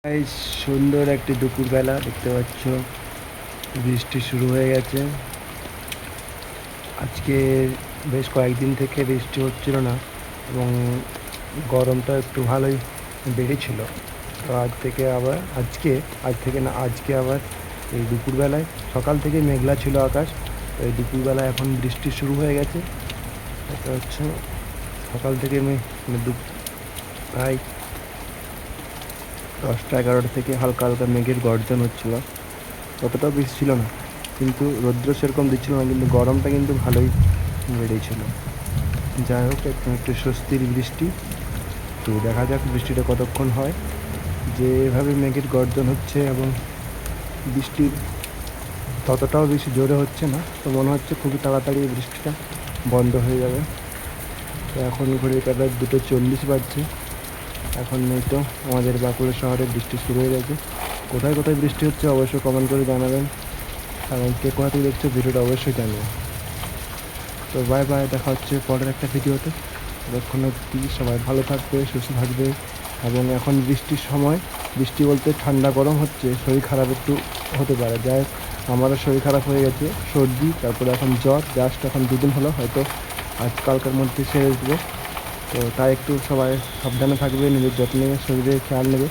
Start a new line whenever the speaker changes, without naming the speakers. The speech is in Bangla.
এই সুন্দর একটি দুপুরবেলা দেখতে পাচ্ছ, বৃষ্টি শুরু হয়ে গেছে। আজকে বেশ কয়েকদিন থেকে বৃষ্টি হচ্ছিল না এবং গরমটা একটু ভালোই বেড়েছিল। তো আজকে আবার এই দুপুরবেলায়, সকাল থেকে মেঘলা ছিল আকাশ, তো এই দুপুরবেলায় এখন বৃষ্টি শুরু হয়ে গেছে। এটা হচ্ছে সকাল থেকে প্রায় 10টা 11টা থেকে হালকা হালকা মেঘের গর্জন হচ্ছিল। ততটাও বেশি ছিল না, কিন্তু রৌদ্র সেরকম দিচ্ছিল না, কিন্তু গরমটা কিন্তু ভালোই বেড়েছিল। যাই হোক, একটু একটু স্বস্তির বৃষ্টি। তো দেখা যাক বৃষ্টিটা কতক্ষণ হয়। যেভাবে মেঘের গর্জন হচ্ছে এবং বৃষ্টির ততটাও বেশি জোরে হচ্ছে না, তো মনে হচ্ছে খুবই তাড়াতাড়ি এই বৃষ্টিটা বন্ধ হয়ে যাবে। তো এখন ঘড়ির কাঁটায় 2:40 বাজছে। এখন নেই তো আমাদের বাঁকুড়া শহরে বৃষ্টি শুরু হয়ে গেছে। কোথায় কোথায় বৃষ্টি হচ্ছে অবশ্যই কমেন্ট করে জানাবেন, এবং কে কোথা থেকে দেখছো ভিডিওটা অবশ্যই জানিও। তো বাই বাই, দেখা হচ্ছে পরের একটা ভিডিওতে। ততক্ষণ অবধি সবাই ভালো থাকবে, সুস্থ থাকবে। এবং এখন বৃষ্টির সময়, বৃষ্টি বলতে ঠান্ডা গরম হচ্ছে, শরীর খারাপ একটু হতে পারে। যাই হোক, আমারও শরীর খারাপ হয়ে গেছে, সর্দি, তারপরে এখন জ্বর, জাস্ট এখন 2 দিন হলো, হয়তো আজকালকার মধ্যে সেরে উঠবে। তো তাই একটু সবাই সাবধানে থাকবে, নিজের যত্ন নেবে, শরীরের খেয়াল নেবে।